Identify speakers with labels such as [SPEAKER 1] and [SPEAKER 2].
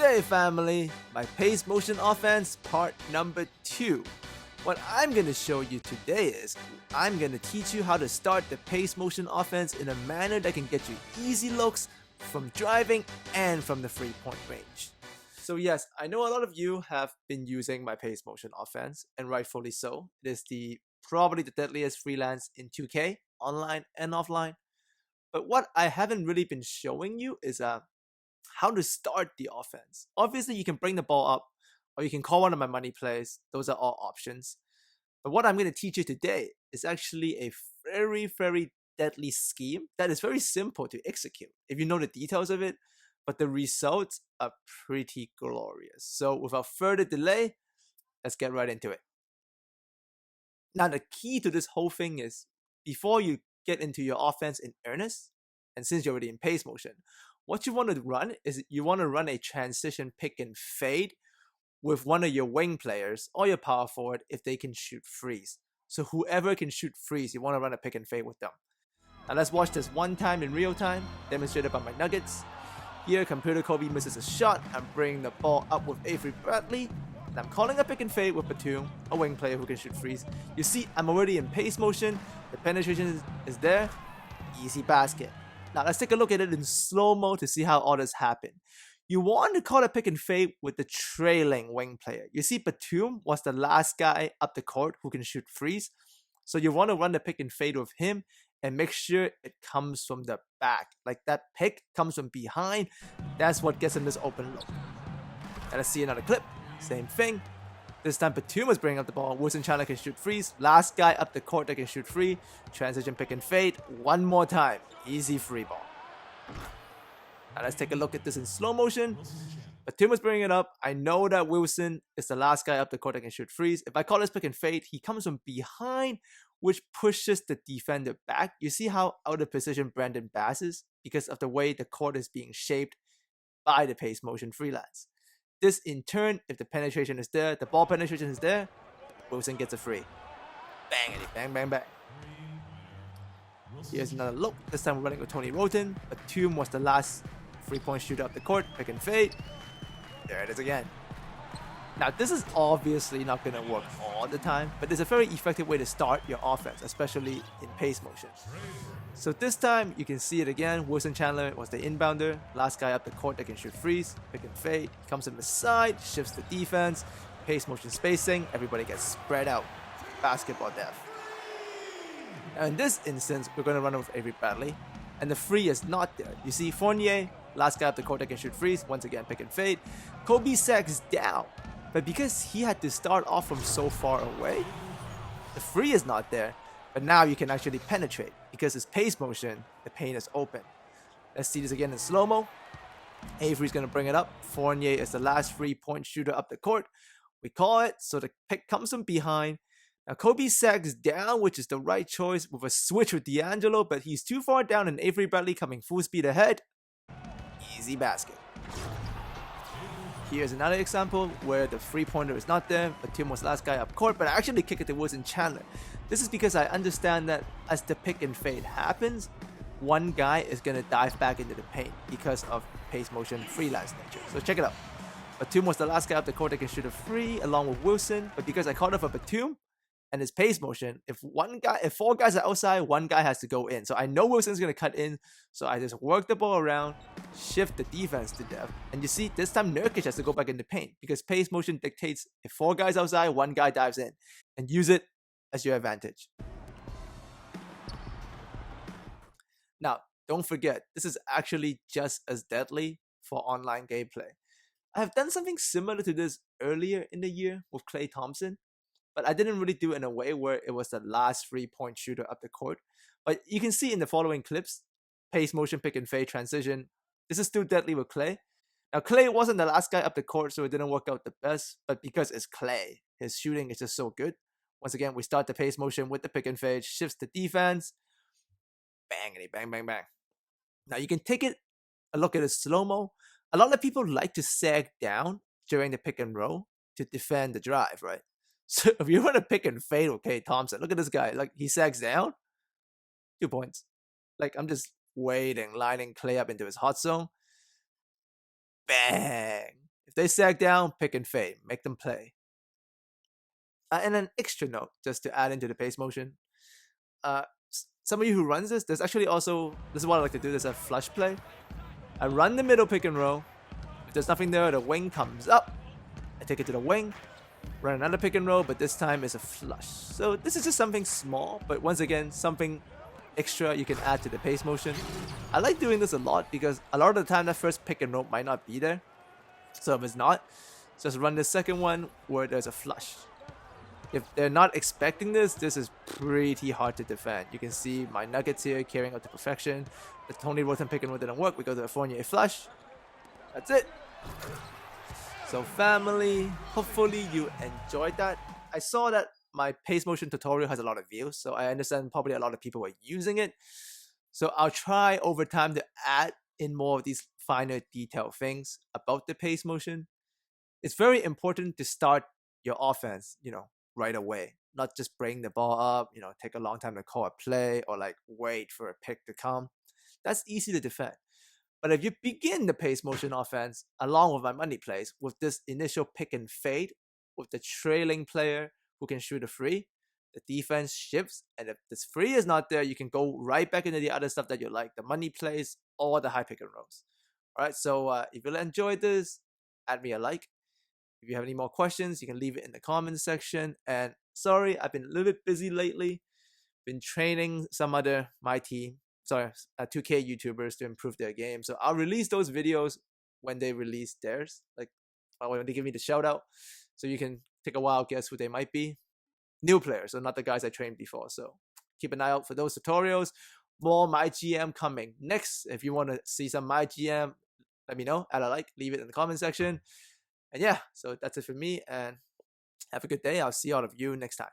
[SPEAKER 1] Today, family, my pace motion offense part number 2. What I'm going to show you today is I'm going to teach you how to start the pace motion offense in a manner that can get you easy looks from driving and from the 3-point range. So yes, I know a lot of you have been using my pace motion offense, and rightfully so. It is probably the deadliest freelance in 2K, online and offline. But what I haven't really been showing you is how to start the offense. Obviously, you can bring the ball up, or you can call one of my money plays. Those are all options. But what I'm going to teach you today is actually a very, very deadly scheme that is very simple to execute if you know the details of it, but the results are pretty glorious. So without further delay, let's get right into it. Now, the key to this whole thing is before you get into your offense in earnest, and since you're already in pace motion, what you want to run is you want to run a transition pick and fade with one of your wing players or your power forward if they can shoot threes. So whoever can shoot threes, you want to run a pick and fade with them. Now let's watch this one time in real time, demonstrated by my Nuggets. Here, Computer Kobe misses a shot. I'm bringing the ball up with Avery Bradley. And I'm calling a pick and fade with Pt.2, a wing player who can shoot threes. You see, I'm already in pace motion. The penetration is there. Easy basket. Now let's take a look at it in slow-mo to see how all this happened. You want to call a pick and fade with the trailing wing player. You see, Batum was the last guy up the court who can shoot threes. So you want to run the pick and fade with him and make sure it comes from the back. Like that pick comes from behind. That's what gets him this open look. And let's see another clip. Same thing. This time Batum was bringing up the ball. Wilson Chandler can shoot threes. Last guy up the court that can shoot free. Transition pick and fade. One more time. Easy free ball. Now let's take a look at this in slow motion. Batum was bringing it up. I know that Wilson is the last guy up the court that can shoot threes. If I call this pick and fade, he comes from behind, which pushes the defender back. You see how out of position Brandon Bass is because of the way the court is being shaped by the pace motion freelance. This in turn, if the penetration is there, the ball penetration is there, Wilson gets a free. Bang, bang, bang, bang. Here's another look. This time we're running with Tony Roten. Batum was the last 3-point shooter up the court. Pick and fade. There it is again. Now this is obviously not going to work all the time, but it's a very effective way to start your offense, especially in pace motion. So this time you can see it again. Wilson Chandler was the inbounder, last guy up the court that can shoot threes, pick and fade. He comes in the side, shifts the defense, pace motion spacing, everybody gets spread out. Basketball depth. Now in this instance, we're going to run with Avery Bradley, and the free is not there. You see Fournier, last guy up the court that can shoot threes, once again pick and fade. Kobe sags down, but because he had to start off from so far away, the free is not there. But now you can actually penetrate because it's pace motion, the paint is open. Let's see this again in slow-mo. Avery's going to bring it up. Fournier is the last 3-point shooter up the court. We call it, so the pick comes from behind. Now Kobe sags down, which is the right choice with a switch with D'Angelo, but he's too far down and Avery Bradley coming full speed ahead. Easy basket. Here's another example where the 3-pointer is not there, but Tim was the last guy up court, but I actually kick it to Wilson Chandler. This is because I understand that as the pick and fade happens, one guy is going to dive back into the paint because of pace motion freelance nature. So check it out. Batum was the last guy up the court that can shoot a free along with Wilson, but because I called it for Batum and his pace motion, if 4 guys are outside, one guy has to go in. So I know Wilson's going to cut in, so I just work the ball around, shift the defense to depth, and you see this time Nurkic has to go back in the paint because pace motion dictates if 4 guys outside, one guy dives in, and use it as your advantage. Now, don't forget, this is actually just as deadly for online gameplay. I have done something similar to this earlier in the year with Klay Thompson, but I didn't really do it in a way where it was the last 3-point shooter up the court. But you can see in the following clips, pace motion, pick and fade, transition. This is still deadly with Klay. Now Klay wasn't the last guy up the court, so it didn't work out the best, but because it's Klay, his shooting is just so good. Once again, we start the pace motion with the pick and fade, shifts the defense. Bangity, bang, bang, bang. Now you can take it a look at it slow-mo. A lot of people like to sag down during the pick and roll to defend the drive, right? So if you run a pick and fade with Klay Thompson, look at this guy. Like, he sags down. 2 points. Like, I'm just waiting, lining Klay up into his hot zone. Bang. If they sag down, pick and fade, make them play. And an extra note, just to add into the pace motion. Some of you who runs this, there's actually also, this is what I like to do, there's a flush play. I run the middle pick and roll. If there's nothing there, the wing comes up. I take it to the wing, run another pick and roll, but this time it's a flush. So this is just something small, but once again, something extra you can add to the pace motion. I like doing this a lot because a lot of the time that first pick and roll might not be there. So if it's not, just run the second one where there's a flush. If they're not expecting this, this is pretty hard to defend. You can see my nuggets here carrying out to perfection. The Tony Roten pick and roll didn't work. We go to a Fournier flush. That's it. So family, hopefully you enjoyed that. I saw that my pace motion tutorial has a lot of views, so I understand probably a lot of people are using it. So I'll try over time to add in more of these finer detailed things about the pace motion. It's very important to start your offense, right away. Not just bring the ball up, take a long time to call a play or like wait for a pick to come. That's easy to defend. But if you begin the pace motion offense along with my money plays with this initial pick and fade with the trailing player who can shoot a free, the defense shifts, and if this free is not there, you can go right back into the other stuff that you like, the money plays or the high pick and rolls. All right, so if you enjoyed this, add me a like. If you have any more questions, you can leave it in the comments section. And sorry, I've been a little bit busy lately. Been training some other, my team, 2K YouTubers to improve their game. So I'll release those videos when they release theirs, like when they give me the shout out. So you can take a wild guess who they might be. New players, so not the guys I trained before. So keep an eye out for those tutorials. More my GM coming next. If you want to see some my GM, let me know. Add a like, leave it in the comment section. And yeah, so that's it for me, and have a good day. I'll see all of you next time.